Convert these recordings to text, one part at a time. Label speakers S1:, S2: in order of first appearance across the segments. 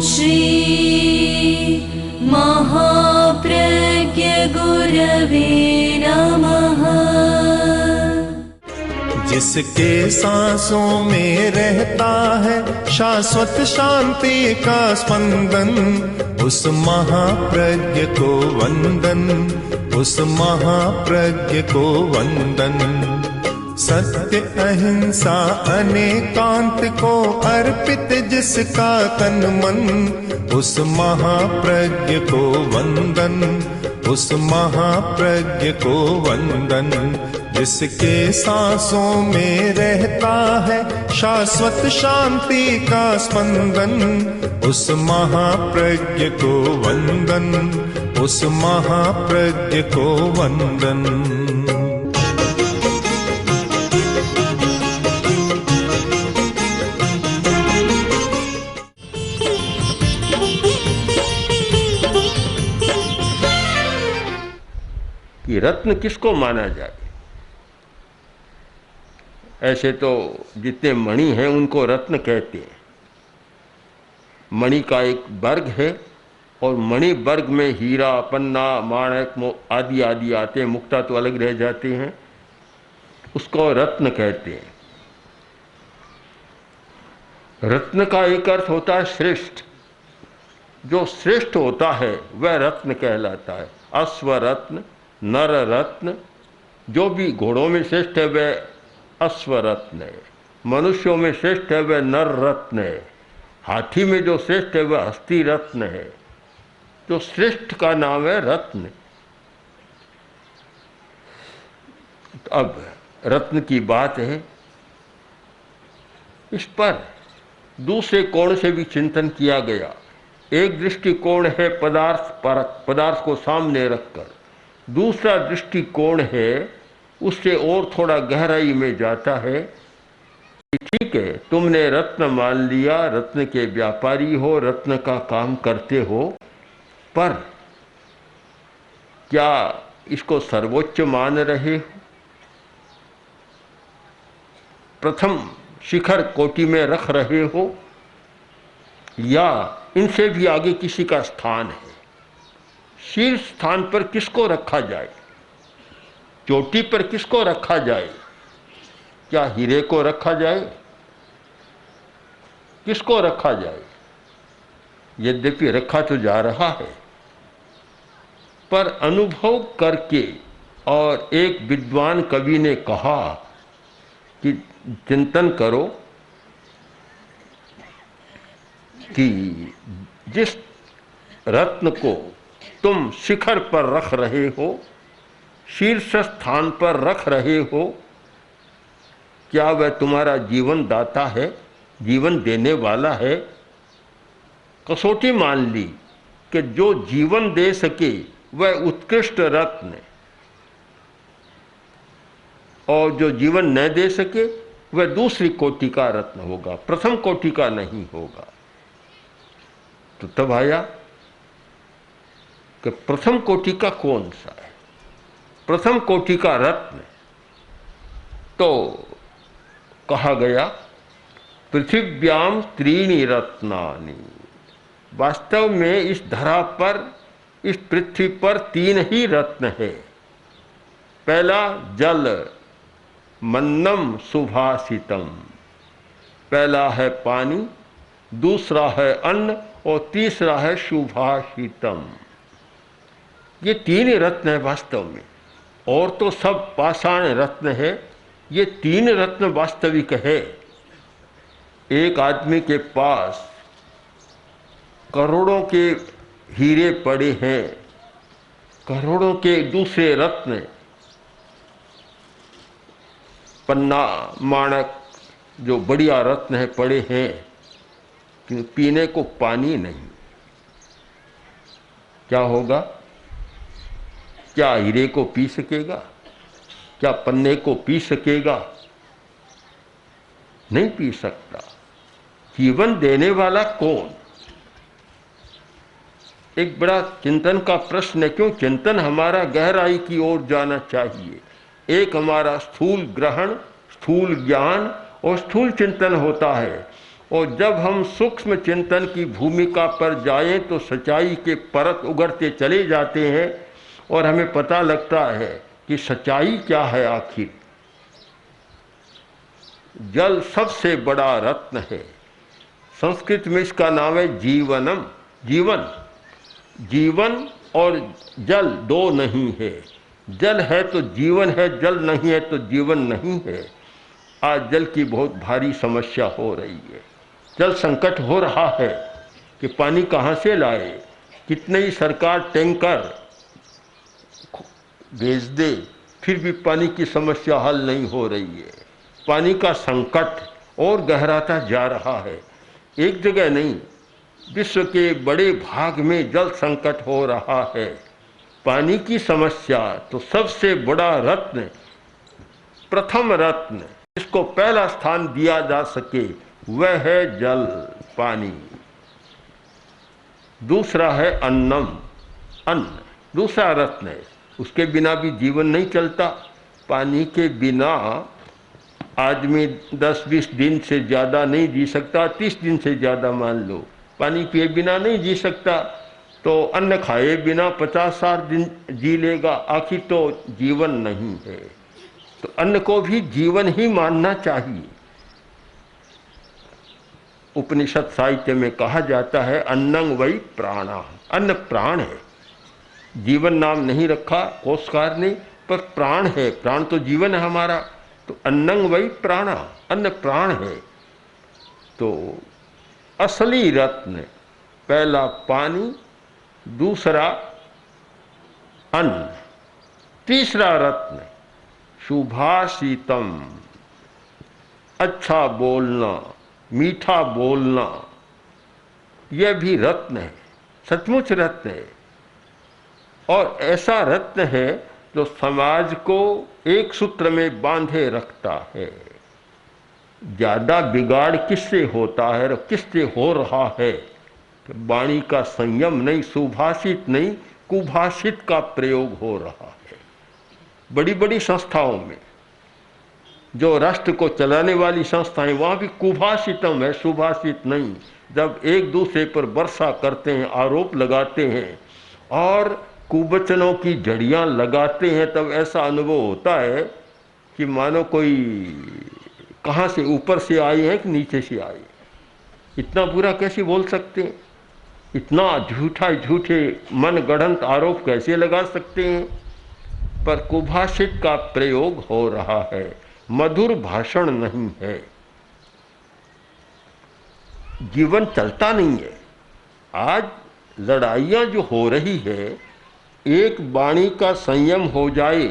S1: श्री महाप्रज्ञ गुरवे नमः।
S2: जिसके सांसों में रहता है शाश्वत शांति का स्पंदन, उस महाप्रज्ञ को वंदन, उस महाप्रज्ञ को वंदन। सत्य अहिंसा अनेकांत को अर्पित जिसका तन मन, उस महाप्रज्ञ को वंदन, उस महाप्रज्ञ को वंदन। जिसके सांसों में रहता है शाश्वत शांति का स्पंदन, उस महाप्रज्ञ को वंदन, उस महाप्रज्ञ को वंदन।
S3: कि रत्न किसको माना जाए? ऐसे तो जितने मणि हैं उनको रत्न कहते हैं। मणि का एक वर्ग है और मणि वर्ग में हीरा, पन्ना, माणक आदि आदि आते हैं, मुक्ता तो अलग रह जाते हैं, उसको रत्न कहते हैं। रत्न का एक अर्थ होता है श्रेष्ठ। जो श्रेष्ठ होता है वह रत्न कहलाता है। अश्वरत्न, नर रत्न, जो भी घोड़ों में श्रेष्ठ है वह अश्वरत्न है, मनुष्यों में श्रेष्ठ है वह नर रत्न है, हाथी में जो श्रेष्ठ है वह हस्ती रत्न है। जो श्रेष्ठ का नाम है रत्न। अब रत्न की बात है, इस पर दूसरे कोण से भी चिंतन किया गया। एक दृष्टिकोण है पदार्थ परक, पदार्थ को सामने रखकर। दूसरा दृष्टिकोण है उससे और थोड़ा गहराई में जाता है कि ठीक है, तुमने रत्न मान लिया, रत्न के व्यापारी हो, रत्न का काम करते हो, पर क्या इसको सर्वोच्च मान रहे हो? प्रथम शिखर कोटि में रख रहे हो या इनसे भी आगे किसी का स्थान है? शीर्ष स्थान पर किसको रखा जाए? चोटी पर किसको रखा जाए? क्या हीरे को रखा जाए? किसको रखा जाए? यद्यपि रखा तो जा रहा है, पर अनुभव करके, और एक विद्वान कवि ने कहा कि चिंतन करो कि जिस रत्न को तुम शिखर पर रख रहे हो, शीर्ष स्थान पर रख रहे हो, क्या वह तुम्हारा जीवन दाता है, जीवन देने वाला है? कसौटी मान ली कि जो जीवन दे सके वह उत्कृष्ट रत्न है, और जो जीवन न दे सके वह दूसरी कोटि का रत्न होगा, प्रथम कोटि का नहीं होगा। तो तब आया कि प्रथम कोटि का कौन सा है? प्रथम कोटि का रत्न तो कहा गया पृथिव्याम त्रीणि रत्नानि। वास्तव में इस धरा पर, इस पृथ्वी पर तीन ही रत्न है। पहला जल, मन्नम सुभाषितम, पहला है पानी, दूसरा है अन्न और तीसरा है सुभाषितम। ये तीन रत्न है वास्तव में, और तो सब पाषाण रत्न है। ये तीन रत्न वास्तविक है। एक आदमी के पास करोड़ों के हीरे पड़े हैं, करोड़ों के दूसरे रत्न, पन्ना, माणक, जो बढ़िया रत्न है पड़े हैं, कि पीने को पानी नहीं। क्या होगा? क्या हीरे को पी सकेगा? क्या पन्ने को पी सकेगा? नहीं पी सकता। जीवन देने वाला कौन? एक बड़ा चिंतन का प्रश्न है। क्यों चिंतन हमारा गहराई की ओर जाना चाहिए। एक हमारा स्थूल ग्रहण, स्थूल ज्ञान और स्थूल चिंतन होता है, और जब हम सूक्ष्म चिंतन की भूमिका पर जाएं तो सच्चाई के परत उगरते चले जाते हैं और हमें पता लगता है कि सच्चाई क्या है आखिर। जल सबसे बड़ा रत्न है। संस्कृत में इसका नाम है जीवनम, जीवन। जीवन और जल दो नहीं है। जल है तो जीवन है, जल नहीं है तो जीवन नहीं है। आज जल की बहुत भारी समस्या हो रही है। जल संकट हो रहा है कि पानी कहाँ से लाए। कितने ही सरकार टैंकर भेज दे, फिर भी पानी की समस्या हल नहीं हो रही है। पानी का संकट और गहराता जा रहा है। एक जगह नहीं, विश्व के बड़े भाग में जल संकट हो रहा है। पानी की समस्या तो सबसे बड़ा रत्न, प्रथम रत्न, इसको पहला स्थान दिया जा सके वह है जल, पानी। दूसरा है अन्नम, अन्न दूसरा रत्न है। उसके बिना भी जीवन नहीं चलता। पानी के बिना आदमी 10-20 दिन से ज़्यादा नहीं जी सकता, 30 दिन से ज़्यादा मान लो। पानी पिए बिना नहीं जी सकता, तो अन्न खाए बिना 50-60 दिन जी लेगा। आखिर तो जीवन नहीं है, तो अन्न को भी जीवन ही मानना चाहिए। उपनिषद साहित्य में कहा जाता है अन्नं वै प्राणः, अन्न प्राण है। जीवन नाम नहीं रखा कोशकार ने, पर प्राण है, प्राण तो जीवन है हमारा। तो अन्नं वै प्राणः, अन्न प्राण है। तो असली रत्न पहला पानी, दूसरा अन्न, तीसरा रत्न शुभाषितम, अच्छा बोलना, मीठा बोलना, यह भी रत्न है, सचमुच रत्न है। और ऐसा रत्न है जो समाज को एक सूत्र में बांधे रखता है। ज़्यादा बिगाड़ किससे होता है और किससे हो रहा है? वाणी का संयम नहीं, सुभाषित नहीं, कुभाषित का प्रयोग हो रहा है। बड़ी बड़ी संस्थाओं में, जो राष्ट्र को चलाने वाली संस्थाएं, वहाँ भी कुभाषितम है, सुभाषित नहीं। जब एक दूसरे पर वर्षा करते हैं, आरोप लगाते हैं और कुवचनों की जड़ियाँ लगाते हैं, तब ऐसा अनुभव होता है कि मानो कोई कहाँ से, ऊपर से आई है कि नीचे से आई। इतना बुरा कैसे बोल सकते हैं? इतना झूठे मन गढ़ंत आरोप कैसे लगा सकते हैं? पर कुभाषित का प्रयोग हो रहा है, मधुर भाषण नहीं है। जीवन चलता नहीं है। आज लड़ाइयाँ जो हो रही है, एक वाणी का संयम हो जाए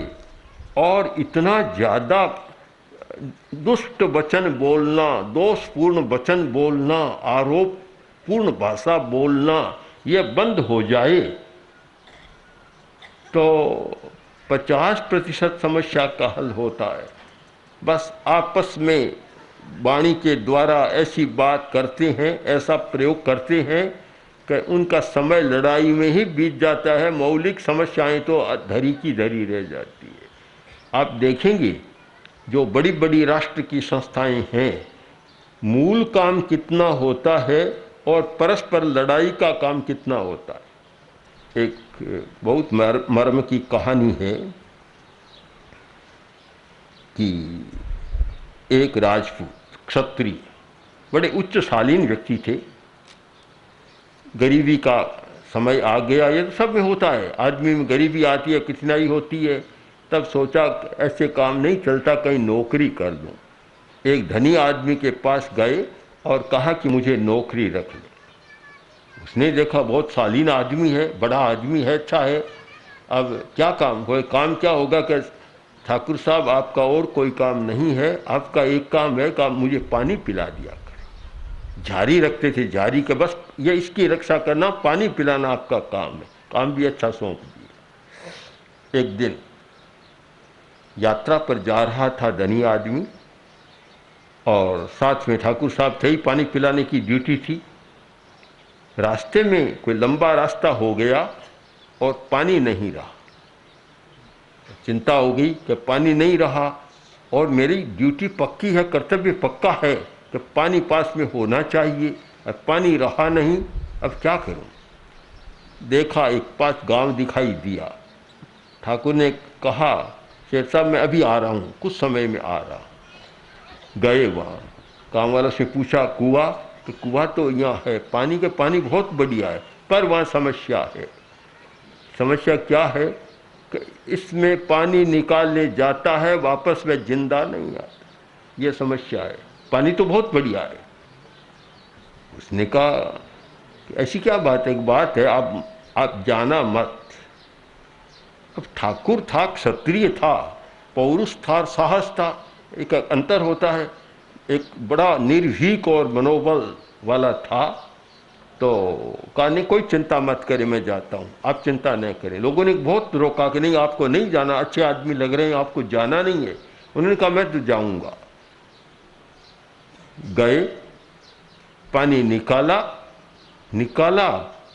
S3: और इतना ज़्यादा दुष्ट वचन बोलना, दोषपूर्ण वचन बोलना, आरोपपूर्ण भाषा बोलना, यह बंद हो जाए तो 50% समस्या का हल होता है। बस आपस में वाणी के द्वारा ऐसी बात करते हैं, ऐसा प्रयोग करते हैं कि उनका समय लड़ाई में ही बीत जाता है। मौलिक समस्याएं तो धरी की धरी रह जाती है। आप देखेंगे जो बड़ी बड़ी राष्ट्र की संस्थाएं हैं, मूल काम कितना होता है और परस्पर लड़ाई का काम कितना होता है। एक बहुत मर्म की कहानी है कि एक राजपूत क्षत्रिय, बड़े उच्च शालीन व्यक्ति थे। गरीबी का समय आ गया, ये तो सब में होता है, आदमी में गरीबी आती है, कठिनाई होती है। तब सोचा ऐसे काम नहीं चलता, कहीं नौकरी कर दूं। एक धनी आदमी के पास गए और कहा कि मुझे नौकरी रख ले। उसने देखा बहुत शालीन आदमी है, बड़ा आदमी है, अच्छा है। अब क्या काम हो? काम क्या होगा कि ठाकुर साहब आपका और कोई काम नहीं है, आपका एक काम है कि मुझे पानी पिला दिया कर। जारी रखते थे, जारी के बस ये इसकी रक्षा करना, पानी पिलाना आपका काम है। काम भी अच्छा सौंप दिया। एक दिन यात्रा पर जा रहा था धनी आदमी और साथ में ठाकुर साहब थे ही, पानी पिलाने की ड्यूटी थी। रास्ते में कोई लंबा रास्ता हो गया और पानी नहीं रहा। चिंता हो गई कि पानी नहीं रहा और मेरी ड्यूटी पक्की है, कर्तव्य पक्का है, कि पानी पास में होना चाहिए, अब पानी रहा नहीं, अब क्या करूं। देखा एक पास गांव दिखाई दिया। ठाकुर ने कहा शेर साहब मैं अभी आ रहा हूं, कुछ समय में आ रहा। गए वहाँ, गाँव वालों से पूछा कुआं, तो कुआं तो यहाँ है, पानी के पानी बहुत बढ़िया है, पर वहाँ समस्या है। समस्या क्या है कि इसमें पानी निकालने जाता है, वापस में जिंदा नहीं आता, ये समस्या है। पानी तो बहुत बढ़िया है। उसने कहा कि ऐसी क्या बात है, एक बात है, आप जाना मत। अब ठाकुर था, क्षत्रिय था, पौरुष था, साहस था, एक अंतर होता है। एक बड़ा निर्भीक और मनोबल वाला था। तो कहा नहीं कोई चिंता मत करे, मैं जाता हूँ, आप चिंता नहीं करें। लोगों ने बहुत रोका कि नहीं आपको नहीं जाना, अच्छे आदमी लग रहे हैं, आपको जाना नहीं है। उन्होंने कहा मैं तो जाऊँगा। गए, पानी निकाला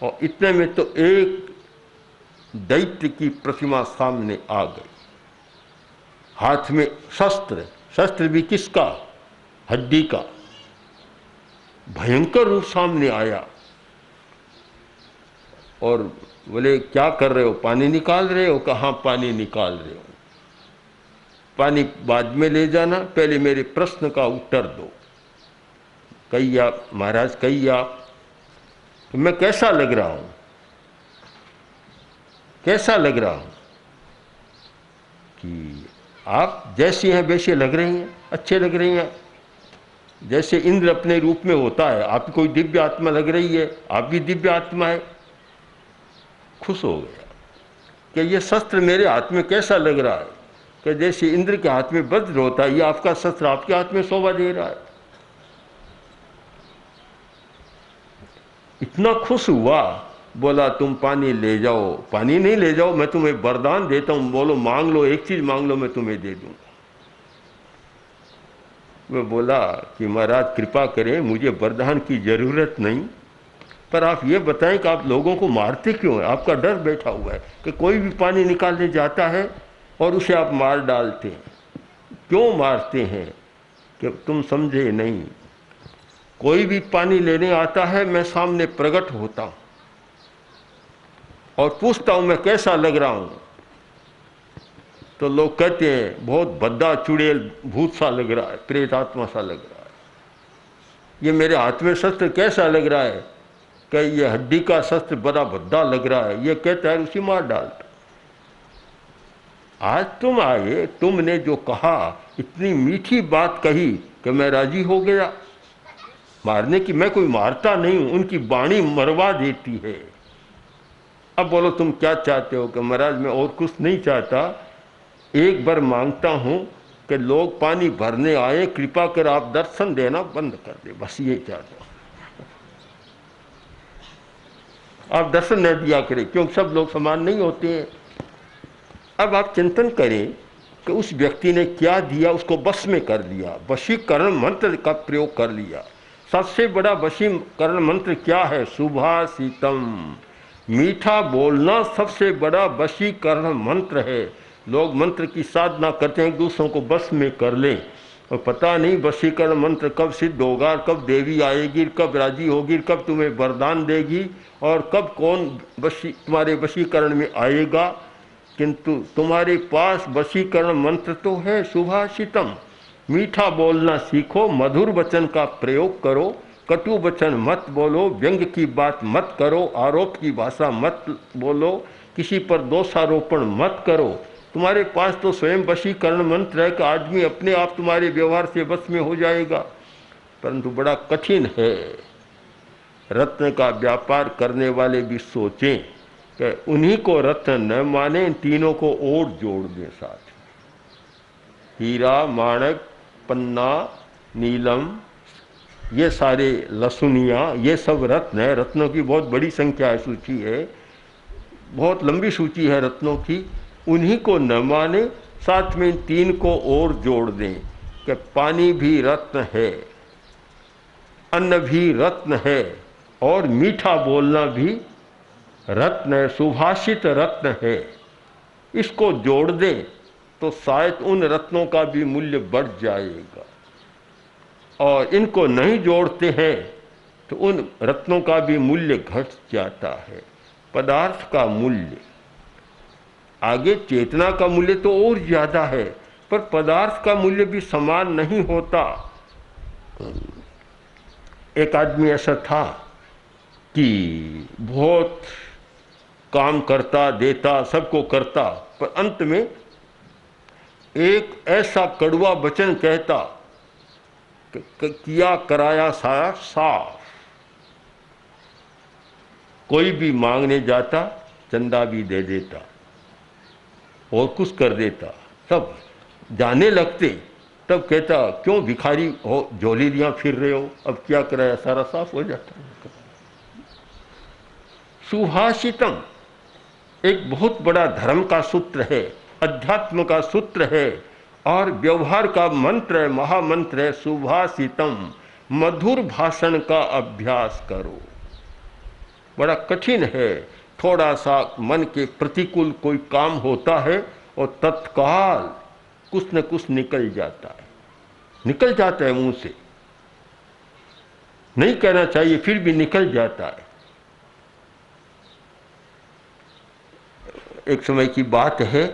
S3: और इतने में तो एक दैत्य की प्रतिमा सामने आ गई, हाथ में शस्त्र भी किसका, हड्डी का। भयंकर रूप सामने आया और बोले क्या कर रहे हो, पानी निकाल रहे हो? कहाँ पानी निकाल रहे हो, पानी बाद में ले जाना, पहले मेरे प्रश्न का उत्तर दो। कहिए महाराज, कहिए आप, तो मैं कैसा लग रहा हूं, कैसा लग रहा हूं? कि आप जैसे हैं वैसे लग रही हैं, अच्छे लग रही हैं, जैसे इंद्र अपने रूप में होता है। आप कोई दिव्य आत्मा लग रही है, आप भी दिव्य आत्मा है। खुश हो गया कि ये शस्त्र मेरे हाथ में कैसा लग रहा है, कि जैसे इंद्र के हाथ में वज्र होता है, ये आपका शस्त्र आपके हाथ में शोभा दे रहा है। इतना खुश हुआ, बोला तुम पानी ले जाओ। पानी नहीं ले जाओ, मैं तुम्हें वरदान देता हूं, बोलो मांग लो, एक चीज मांग लो, मैं तुम्हें दे दूंगा। मैं बोला कि महाराज कृपा करें, मुझे वरदान की जरूरत नहीं, पर आप ये बताएं कि आप लोगों को मारते क्यों हैं? आपका डर बैठा हुआ है कि कोई भी पानी निकालने जाता है और उसे आप मार डालते हैं। क्यों मारते हैं कि तुम समझे नहीं। कोई भी पानी लेने आता है, मैं सामने प्रकट होता हूं और पूछता हूं मैं कैसा लग रहा हूं, तो लोग कहते हैं बहुत भद्दा चुड़ैल भूत सा लग रहा है, प्रेत आत्मा सा लग रहा है। ये मेरे हाथ में शस्त्र कैसा लग रहा है, कि ये हड्डी का शस्त्र बड़ा भद्दा लग रहा है, ये कहता है उसी मार डालता। आज तुम आए, तुमने जो कहा, इतनी मीठी बात कही कि मैं राजी हो गया मारने की। मैं कोई मारता नहीं हूं, उनकी वाणी मरवा देती है। अब बोलो तुम क्या चाहते हो? कि महाराज मैं और कुछ नहीं चाहता, एक बार मांगता हूं कि लोग पानी भरने आए, कृपा कर आप दर्शन देना बंद कर दे, बस ये चाहता हूं। आप दर्शन न दिया करें, क्योंकि सब लोग समान नहीं होते हैं। अब आप चिंतन करें कि उस व्यक्ति ने क्या दिया, उसको बस में कर लिया, वशीकरण मंत्र का प्रयोग कर लिया। सबसे बड़ा वशीकरण मंत्र क्या है? सुभाषितम, मीठा बोलना सबसे बड़ा वशीकरण मंत्र है। लोग मंत्र की साधना करते हैं, दूसरों को बस में कर लें, और पता नहीं वशीकरण मंत्र कब सिद्ध होगा, कब देवी आएगी, कब राजी होगी, कब तुम्हें वरदान देगी, और कब कौन तुम्हारे वशीकरण में आएगा। किंतु तुम्हारे पास वशीकरण मंत्र तो है, सुभाषितम। मीठा बोलना सीखो, मधुर वचन का प्रयोग करो, कटु वचन मत बोलो, व्यंग की बात मत करो, आरोप की भाषा मत बोलो, किसी पर दोषारोपण मत करो। तुम्हारे पास तो स्वयं वशीकरण मंत्र है कि आदमी अपने आप तुम्हारे व्यवहार से वश में हो जाएगा। परंतु बड़ा कठिन है। रत्न का व्यापार करने वाले भी सोचें कि उन्हीं को रत्न न माने, तीनों को और जोड़ दें साथ। हीरा, माणक, पन्ना, नीलम, ये सारे लसुनिया, ये सब रत्न है। रत्नों की बहुत बड़ी संख्या है, सूची है, बहुत लंबी सूची है रत्नों की। उन्हीं को न माने, साथ में तीन को और जोड़ दें कि पानी भी रत्न है, अन्न भी रत्न है, और मीठा बोलना भी रत्न है, सुभाषित रत्न है। इसको जोड़ दें तो शायद उन रत्नों का भी मूल्य बढ़ जाएगा। और इनको नहीं जोड़ते हैं तो उन रत्नों का भी मूल्य घट जाता है। पदार्थ का मूल्य आगे, चेतना का मूल्य तो और ज्यादा है, पर पदार्थ का मूल्य भी समान नहीं होता। एक आदमी ऐसा था कि बहुत काम करता, देता, सबको करता, पर अंत में एक ऐसा कड़वा वचन कहता कि किया कराया सारा साफ। कोई भी मांगने जाता, चंदा भी दे देता और कुछ कर देता, सब जाने लगते, तब कहता क्यों भिखारी हो, झोली लिया फिर रहे हो, अब क्या कराया सारा साफ हो जाता। सुभाषितम एक बहुत बड़ा धर्म का सूत्र है, अध्यात्म का सूत्र है और व्यवहार का मंत्र है, महामंत्र है। सुभाषितम, मधुर भाषण का अभ्यास करो। बड़ा कठिन है, थोड़ा सा मन के प्रतिकूल कोई काम होता है और तत्काल कुछ न कुछ निकल जाता है, निकल जाता है मुंह से, नहीं कहना चाहिए फिर भी निकल जाता है। एक समय की बात है,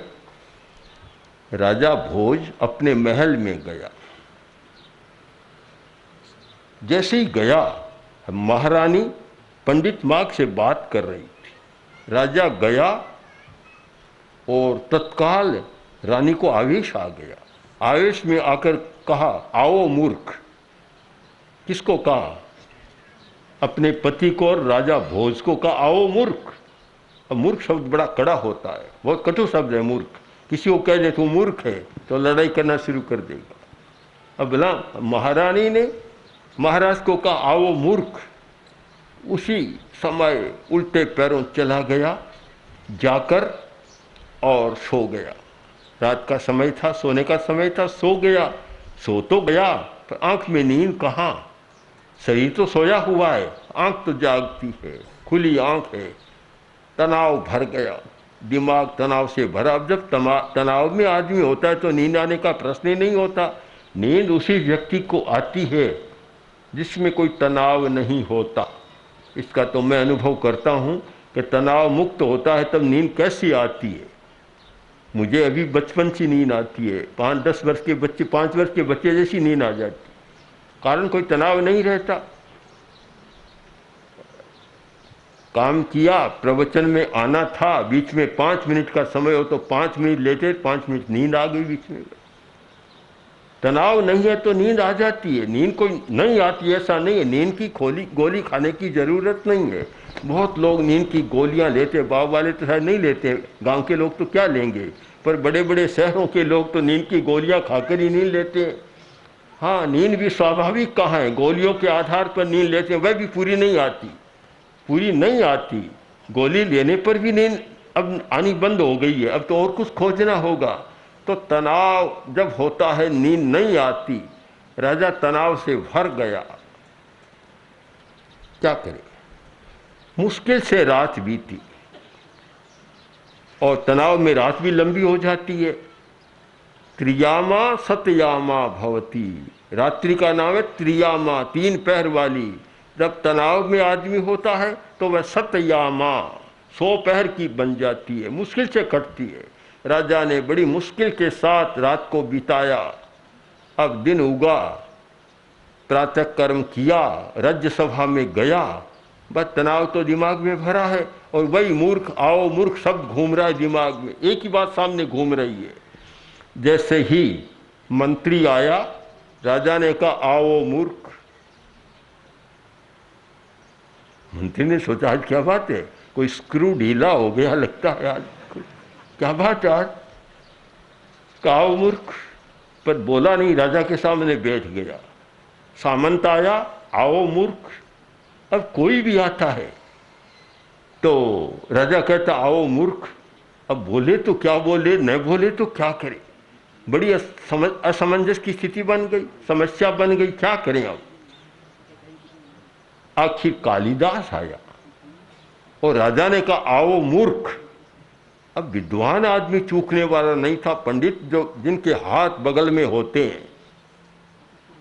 S3: राजा भोज अपने महल में गया। जैसे ही गया, महारानी पंडित माग से बात कर रही थी। राजा गया और तत्काल रानी को आवेश आ गया। आवेश में आकर कहा, आओ मूर्ख। किसको कहा? अपने पति को और राजा भोज को कहा, आओ मूर्ख। अब मूर्ख शब्द बड़ा कड़ा होता है, बहुत कटु शब्द है मूर्ख। किसी को कह दे तू मूर्ख है तो लड़ाई करना शुरू कर देगा। अब बोला, महारानी ने महाराज को कहा, आओ मूर्ख। उसी समय उल्टे पैरों चला गया, जाकर और सो गया। रात का समय था, सोने का समय था, सो गया। सो तो गया पर आंख में नींद कहाँ? शरीर तो सोया हुआ है, आंख तो जागती है, खुली आंख है। तनाव भर गया, दिमाग तनाव से भरा। अब जब तनाव में आदमी होता है तो नींद आने का प्रश्न ही नहीं होता। नींद उसी व्यक्ति को आती है जिसमें कोई तनाव नहीं होता। इसका तो मैं अनुभव करता हूँ कि तनाव मुक्त होता है तब नींद कैसी आती है। मुझे अभी बचपन से नींद आती है, 5-10 वर्ष के बच्चे, 5 वर्ष के बच्चे जैसी नींद आ जाती, कारण कोई तनाव नहीं रहता। काम किया, प्रवचन में आना था, बीच में 5 मिनट का समय हो तो 5 मिनट लेटे, 5 मिनट नींद आ गई बीच में। तनाव नहीं है तो नींद आ जाती है। नींद कोई नहीं आती ऐसा नहीं है, नींद की गोली खाने की जरूरत नहीं है। बहुत लोग नींद की गोलियां लेते, गाँव वाले तो शायद नहीं लेते, गांव के लोग तो क्या लेंगे, पर बड़े बड़े शहरों के लोग तो नींद की गोलियां खाकर ही नींद लेते हैं। हाँ, नींद भी स्वाभाविक कहाँ है, गोलियों के आधार पर नींद लेते हैं, वह भी पूरी नहीं आती, पूरी नहीं आती। गोली लेने पर भी नींद अब आनी बंद हो गई है, अब तो और कुछ खोजना होगा। तो तनाव जब होता है नींद नहीं आती। राजा तनाव से भर गया, क्या करे, मुश्किल से रात बीती और तनाव में रात भी लंबी हो जाती है। त्रियामा सतयामा भवती, रात्रि का नाम है त्रियामा, 3 पहर वाली। जब तनाव में आदमी होता है तो वह सतयामा 100 पहर की बन जाती है, मुश्किल से कटती है। राजा ने बड़ी मुश्किल के साथ रात को बिताया। अब दिन उगा, प्रातः कर्म किया, राज्य सभा में गया, बस तनाव तो दिमाग में भरा है और वही मूर्ख आओ मूर्ख शब्द घूम रहा है दिमाग में, एक ही बात सामने घूम रही है। जैसे ही मंत्री आया, राजा ने कहा आओ मूर्ख। मंत्री ने सोचा आज क्या बात है, कोई स्क्रू ढीला हो गया लगता है, आज क्या बात है, आज आओ मूर्ख, पर बोला नहीं, राजा के सामने बैठ गया। सामंत आया, आओ मूर्ख। अब कोई भी आता है तो राजा कहता आओ मूर्ख। अब बोले तो क्या बोले, न बोले तो क्या करे, बड़ी असमंजस की स्थिति बन गई, समस्या बन गई, क्या करें। अब आखिर कालिदास आया और राजा ने कहा आओ मूर्ख। अब विद्वान आदमी चूकने वाला नहीं था, पंडित जो जिनके हाथ बगल में होते हैं,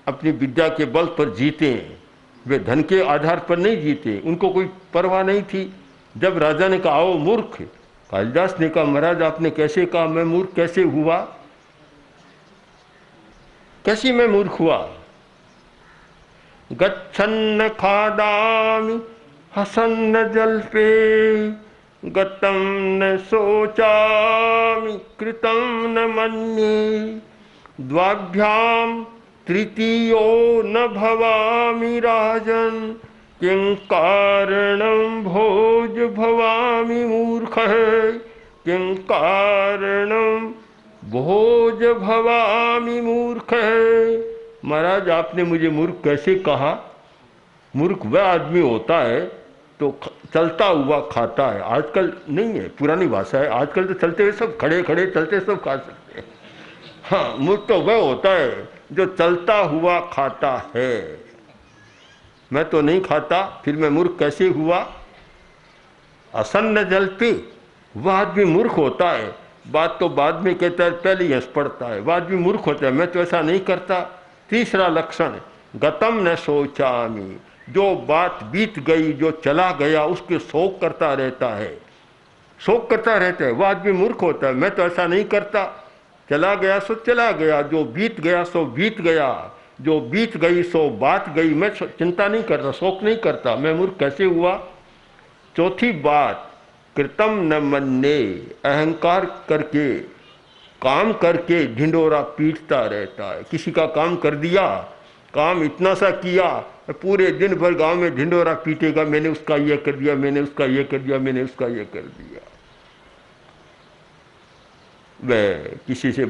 S3: अपनी विद्या के बल पर जीते हैं, वे धन के आधार पर नहीं जीते, उनको कोई परवाह नहीं थी। जब राजा ने कहा आओ मूर्ख, कालिदास ने कहा महाराज आपने कैसे कहा, मैं मूर्ख कैसे हुआ, कैसी मैं मूर्ख हुआ। गच्छन्न खादामि हसन्न जल्पे गतम न सोचामि कृतं न मन्ये द्वाभ्याम तृतीयो न भवामि राजन किं कारणं भोज भवामि मूर्खः किं कारणं भोज भवामि मूर्खः। महाराज आपने मुझे मूर्ख कैसे कहा। मूर्ख वह आदमी होता है तो चलता हुआ खाता है। आजकल नहीं है, पुरानी भाषा है, आजकल तो चलते हुए सब खड़े खड़े चलते सब खा सकते हैं। हाँ, मूर्ख तो वह होता है जो चलता हुआ खाता है। मैं तो नहीं खाता, फिर मैं मूर्ख कैसे हुआ। असन्न जलपी, वह आदमी मूर्ख होता है। बात तो बाद में कहता है, पहले ही हंस पड़ता है। वह आदमी मूर्ख होता है, मैं तो ऐसा नहीं करता। तीसरा लक्षण गतम न सोचामी, जो बात बीत गई, जो चला गया उसके शोक करता रहता है, शोक करता रहता है, वह आदमी मूर्ख होता है। मैं तो ऐसा नहीं करता, चला गया सो चला गया, जो बीत गया सो बीत गया, जो बीत गई सो बात गई, मैं चिंता नहीं करता, शोक नहीं करता। मैं मूर्ख कैसे हुआ। चौथी बात कृतम न मन्ने, अहंकार करके काम करके ढिंडोरा पीटता रहता है। किसी का काम कर दिया, काम इतना सा किया, पूरे दिन भर गांव में ढिंडोरा पीटेगा, मैंने उसका ये कर दिया, मैंने उसका ये कर दिया, मैंने उसका ये कर दिया। वह किसी से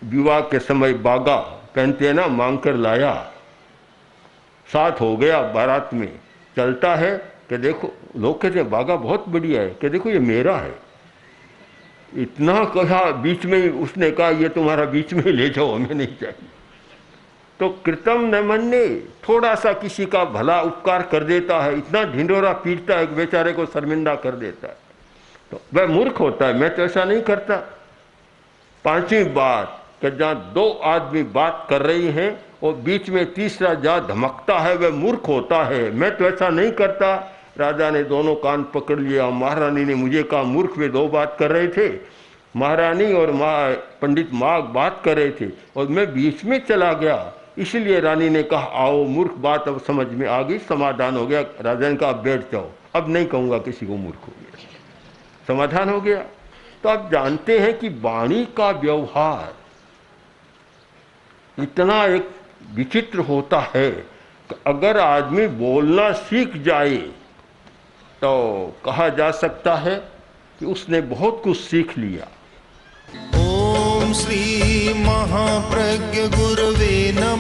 S3: विवाह के समय बागा पहनते हैं ना, मांग कर लाया, साथ हो गया, बारात में चलता है कि देखो, लोग कहते हैं बागा बहुत बढ़िया है, कि देखो ये मेरा है। इतना कहा, बीच में ही उसने कहा ये तुम्हारा, बीच में ही ले जाओ, हमें नहीं चाहिए। तो कृतम न मन्ने, थोड़ा सा किसी का भला उपकार कर देता है, इतना ढिंडोरा पीटता है कि बेचारे को शर्मिंदा कर देता है, तो वह मूर्ख होता है। मैं तो ऐसा नहीं करता। पांचवी बात कि जहाँ दो आदमी बात कर रही हैं और बीच में तीसरा जहाँ धमकता है, वह मूर्ख होता है। मैं तो ऐसा नहीं करता। राजा ने दोनों कान पकड़ लिया। महारानी ने मुझे कहा मूर्ख, वे दो बात कर रहे थे, महारानी और पंडित माँ बात कर रहे थे और मैं बीच में चला गया, इसलिए रानी ने कहा आओ मूर्ख, बात अब समझ में आ गई, समाधान हो गया। राजा ने कहा अब बैठ जाओ, अब नहीं कहूँगा किसी को मूर्ख हो गया, समाधान हो गया। तो आप जानते हैं कि वाणी का व्यवहार इतना एक विचित्र होता है कि अगर आदमी बोलना सीख जाए तो कहा जा सकता है कि उसने बहुत कुछ सीख लिया।
S2: ओम श्री महाप्रज्ञ गुरवे नमः।